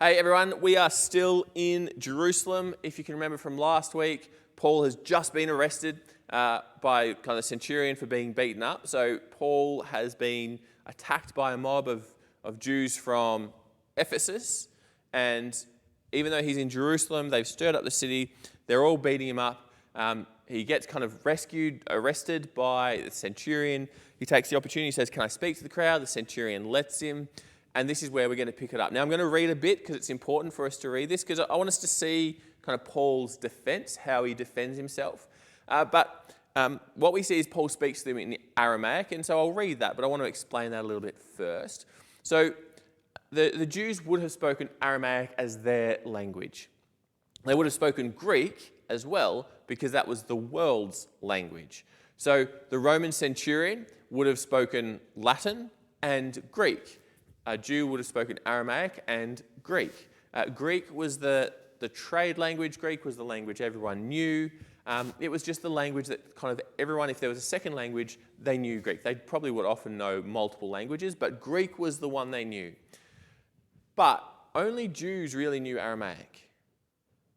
Hey everyone, we are still in Jerusalem. If you can remember from last week, Paul has just been arrested by kind of the centurion for being beaten up. So Paul has been attacked by a mob of Jews from Ephesus, and even though he's in Jerusalem, they've stirred up the city, they're all beating him up. He gets kind of arrested by the centurion. He takes the opportunity, says, "Can I speak to the crowd?" The centurion lets him. And this is where we're going to pick it up. Now, I'm going to read a bit because it's important for us to read this because I want us to see kind of Paul's defense, how he defends himself. But what we see is Paul speaks to them in Aramaic, and so I'll read that, but I want to explain that a little bit first. So the Jews would have spoken Aramaic as their language. They would have spoken Greek as well because that was the world's language. So the Roman centurion would have spoken Latin and Greek. A Jew would have spoken Aramaic and Greek. Greek was the trade language. Greek was the language everyone knew. It was just the language that kind of everyone, if there was a second language, they knew Greek. They probably would often know multiple languages, but Greek was the one they knew. But only Jews really knew Aramaic.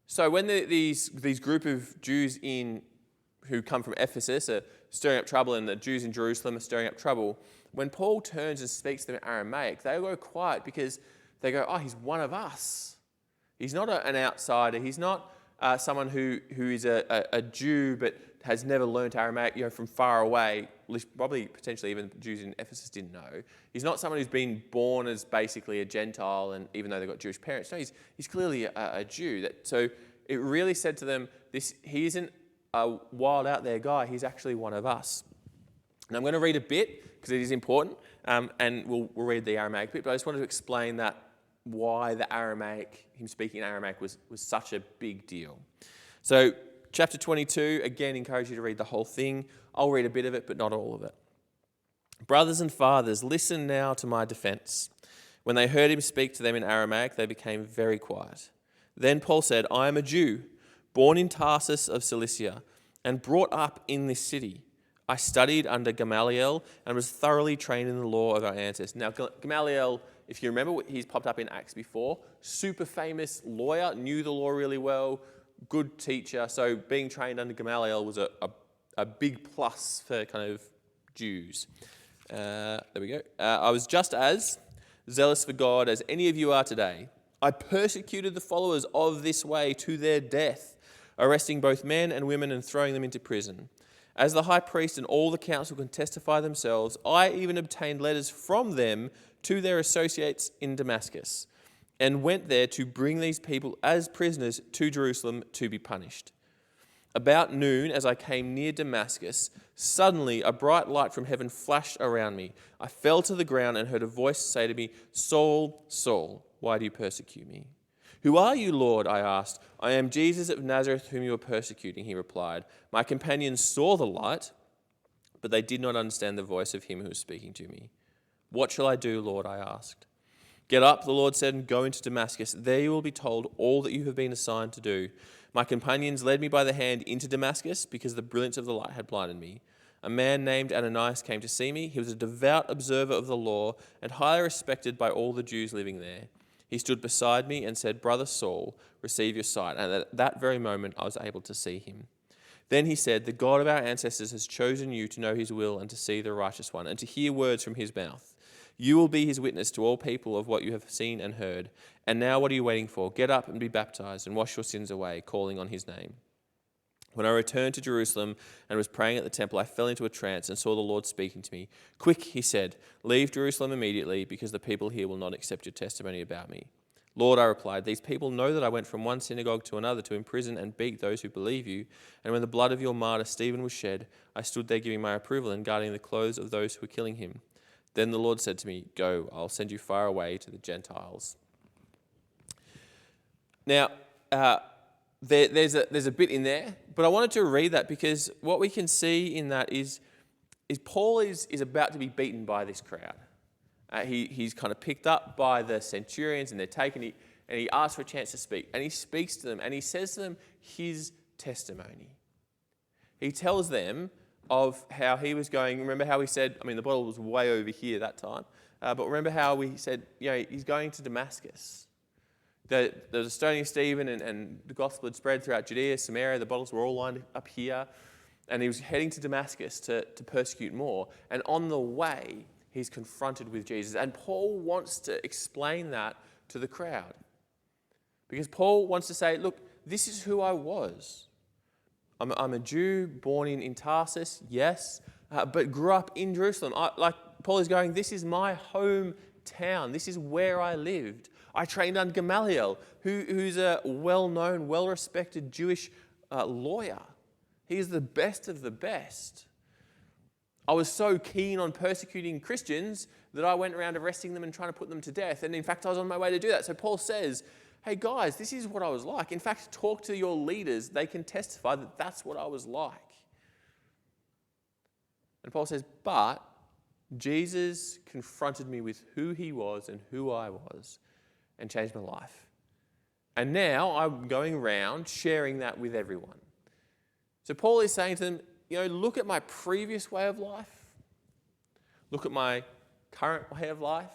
So when these group of Jews who come from Ephesus are stirring up trouble, and the Jews in Jerusalem are stirring up trouble, when Paul turns and speaks to them in Aramaic, they go quiet because they go, "Oh, he's one of us. He's not an outsider. He's not someone who is a Jew but has never learnt Aramaic, from far away." Probably, potentially, even Jews in Ephesus didn't know. He's not someone who's been born as basically a Gentile, and even though they've got Jewish parents, no, he's clearly a Jew. So it really said to them, he isn't a wild out there guy. He's actually one of us. And I'm going to read a bit because it is important, and we'll read the Aramaic bit, but I just wanted to explain that why him speaking in Aramaic was such a big deal. So chapter 22, again, encourage you to read the whole thing. I'll read a bit of it, but not all of it. "Brothers and fathers, listen now to my defense." When they heard him speak to them in Aramaic, they became very quiet. Then Paul said, "I am a Jew, born in Tarsus of Cilicia, and brought up in this city. I studied under Gamaliel and was thoroughly trained in the law of our ancestors." Now, Gamaliel, if you remember, he's popped up in Acts before. Super famous lawyer, knew the law really well, good teacher. So being trained under Gamaliel was a big plus for kind of Jews. There we go. "I was just as zealous for God as any of you are today. I persecuted the followers of this way to their death, arresting both men and women and throwing them into prison. As the high priest and all the council can testify themselves, I even obtained letters from them to their associates in Damascus, and went there to bring these people as prisoners to Jerusalem to be punished. About noon, as I came near Damascus, suddenly a bright light from heaven flashed around me. I fell to the ground and heard a voice say to me, 'Saul, Saul, why do you persecute me?' 'Who are you, Lord?' I asked. 'I am Jesus of Nazareth whom you are persecuting,' he replied. My companions saw the light, but they did not understand the voice of him who was speaking to me. 'What shall I do, Lord?' I asked. 'Get up,' the Lord said, "and go into Damascus. There you will be told all that you have been assigned to do.' My companions led me by the hand into Damascus because the brilliance of the light had blinded me. A man named Ananias came to see me. He was a devout observer of the law and highly respected by all the Jews living there. He stood beside me and said, 'Brother Saul, receive your sight.' And at that very moment I was able to see him. Then he said, 'The God of our ancestors has chosen you to know his will and to see the righteous one and to hear words from his mouth. You will be his witness to all people of what you have seen and heard. And now what are you waiting for? Get up and be baptized and wash your sins away, calling on his name.' When I returned to Jerusalem and was praying at the temple, I fell into a trance and saw the Lord speaking to me. 'Quick,' he said, 'leave Jerusalem immediately because the people here will not accept your testimony about me.' 'Lord,' I replied, 'these people know that I went from one synagogue to another to imprison and beat those who believe you. And when the blood of your martyr Stephen was shed, I stood there giving my approval and guarding the clothes of those who were killing him. Then the Lord said to me, "Go, I'll send you far away to the Gentiles." Now, there's a bit in there, but I wanted to read that because what we can see in that is Paul is about to be beaten by this crowd. He's kind of picked up by the centurions and they're taken, and he asks for a chance to speak. And he speaks to them and he says to them his testimony. He tells them of how he was going. Remember how he said, the bottle was way over here that time, but remember how he said, he's going to Damascus. There was a stoning of Stephen, and the gospel had spread throughout Judea, Samaria. The bottles were all lined up here. And he was heading to Damascus to persecute more. And on the way, he's confronted with Jesus. And Paul wants to explain that to the crowd. Because Paul wants to say, look, this is who I was. I'm a Jew born in Tarsus, yes, but grew up in Jerusalem. Like Paul is going, this is my hometown. This is where I lived. I trained under Gamaliel, who's a well-known, well-respected Jewish lawyer. He is the best of the best. I was so keen on persecuting Christians that I went around arresting them and trying to put them to death. And in fact, I was on my way to do that. So Paul says, hey guys, this is what I was like. In fact, talk to your leaders. They can testify that that's what I was like. And Paul says, but Jesus confronted me with who he was and who I was and changed my life. And now I'm going around sharing that with everyone. So Paul is saying to them, look at my previous way of life. Look at my current way of life.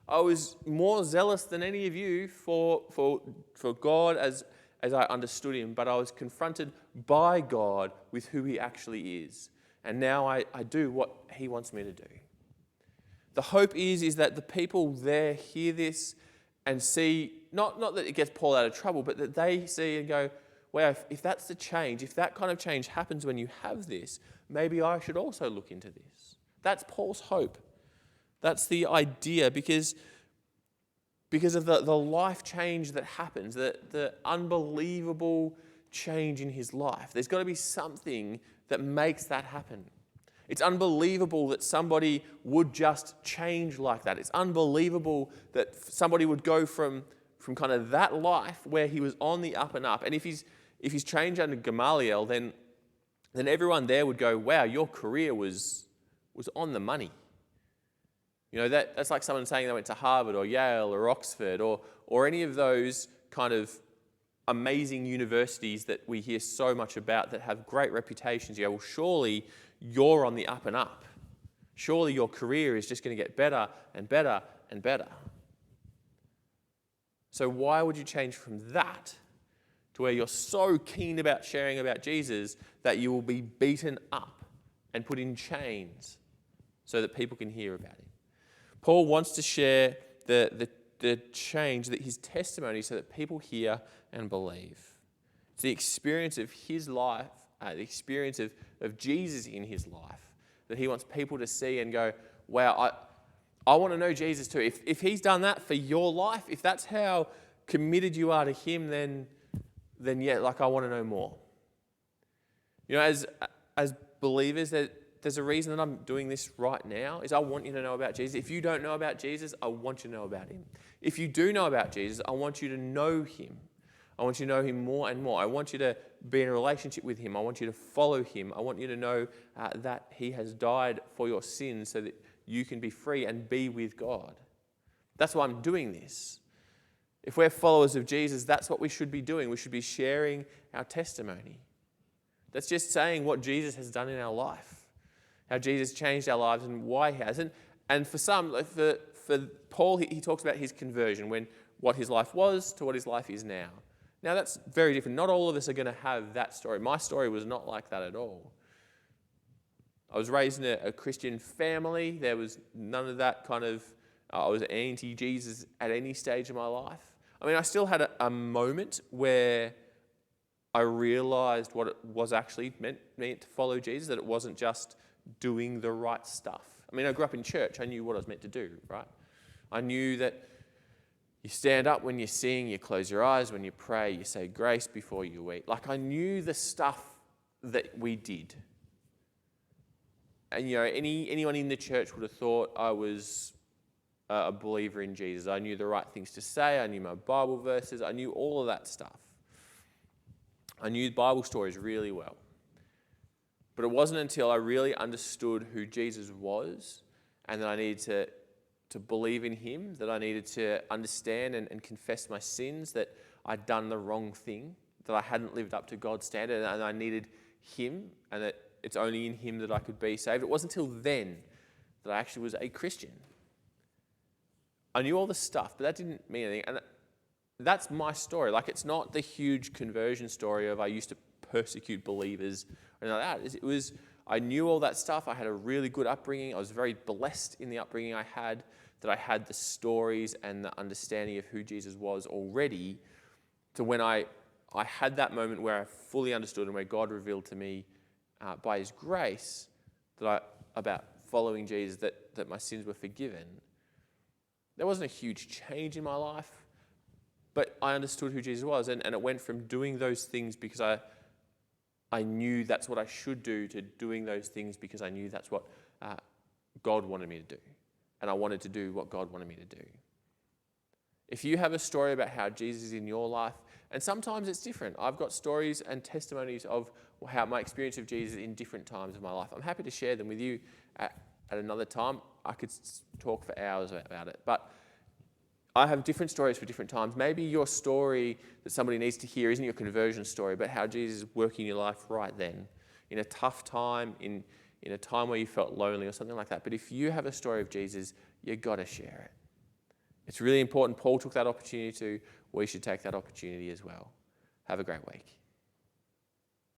I was more zealous than any of you for God as I understood him, but I was confronted by God with who he actually is. And now I do what he wants me to do. The hope is that the people there hear this and see, not that it gets Paul out of trouble, but that they see and go, wow, if that's the change, if that kind of change happens when you have this, maybe I should also look into this. That's Paul's hope. That's the idea, because of the life change that happens, the unbelievable change in his life. There's got to be something that makes that happen. It's unbelievable that somebody would just change like that. It's unbelievable that somebody would go from kind of that life where he was on the up and up. And if he's trained under Gamaliel, then everyone there would go, wow, your career was on the money. That's like someone saying they went to Harvard or Yale or Oxford or any of those kind of amazing universities that we hear so much about that have great reputations. You go, well, surely you're on the up and up. Surely your career is just going to get better and better and better. So why would you change from that to where you're so keen about sharing about Jesus that you will be beaten up and put in chains so that people can hear about him? Paul wants to share the change, that his testimony, so that people hear and believe. It's the experience of his life, the experience of Jesus in his life, that he wants people to see and go, wow, I want to know Jesus too. If he's done that for your life, if that's how committed you are to him, then yeah, like I want to know more. As believers, there's a reason that I'm doing this right now, is I want you to know about Jesus. If you don't know about Jesus, I want you to know about him. If you do know about Jesus, I want you to know him. I want you to know him more and more. I want you to be in a relationship with him. I want you to follow him. I want you to know that he has died for your sins so that you can be free and be with God. That's why I'm doing this. If we're followers of Jesus, that's what we should be doing. We should be sharing our testimony. That's just saying what Jesus has done in our life, how Jesus changed our lives and why he has. And for some, for Paul, he talks about his conversion, what his life was to what his life is now. Now that's very different. Not all of us are going to have that story. My story was not like that at all. I was raised in a Christian family. There was none of that kind of, I was anti-Jesus at any stage of my life. I mean, I still had a moment where I realized what it was actually meant to follow Jesus, that it wasn't just doing the right stuff. I mean, I grew up in church. I knew what I was meant to do, right? I knew that you stand up when you sing, you close your eyes when you pray, you say grace before you eat. Like, I knew the stuff that we did. And, anyone in the church would have thought I was a believer in Jesus. I knew the right things to say. I knew my Bible verses. I knew all of that stuff. I knew Bible stories really well. But it wasn't until I really understood who Jesus was and that I needed to believe in him, that I needed to understand and confess my sins, that I'd done the wrong thing, that I hadn't lived up to God's standard, and I needed him, and that it's only in him that I could be saved. It wasn't until then that I actually was a Christian. I knew all the stuff, but that didn't mean anything. that's my story. Like, it's not the huge conversion story of I used to persecute believers or anything like that. It was, I knew all that stuff. I had a really good upbringing. I was very blessed in the upbringing I had, that I had the stories and the understanding of who Jesus was already, to when I had that moment where I fully understood and where God revealed to me by his grace about following Jesus, that my sins were forgiven. There wasn't a huge change in my life, but I understood who Jesus was. And it went from doing those things because I knew that's what I should do, to doing those things because I knew that's what God wanted me to do. And I wanted to do what God wanted me to do. If you have a story about how Jesus is in your life, and sometimes it's different. I've got stories and testimonies of how my experience of Jesus in different times of my life. I'm happy to share them with you at another time. I could talk for hours about it. But I have different stories for different times. Maybe your story that somebody needs to hear isn't your conversion story, but how Jesus is working in your life right then, in a tough time, in a time where you felt lonely or something like that. But if you have a story of Jesus, you've got to share it. It's really important. Paul took that opportunity too. We should take that opportunity as well. Have a great week.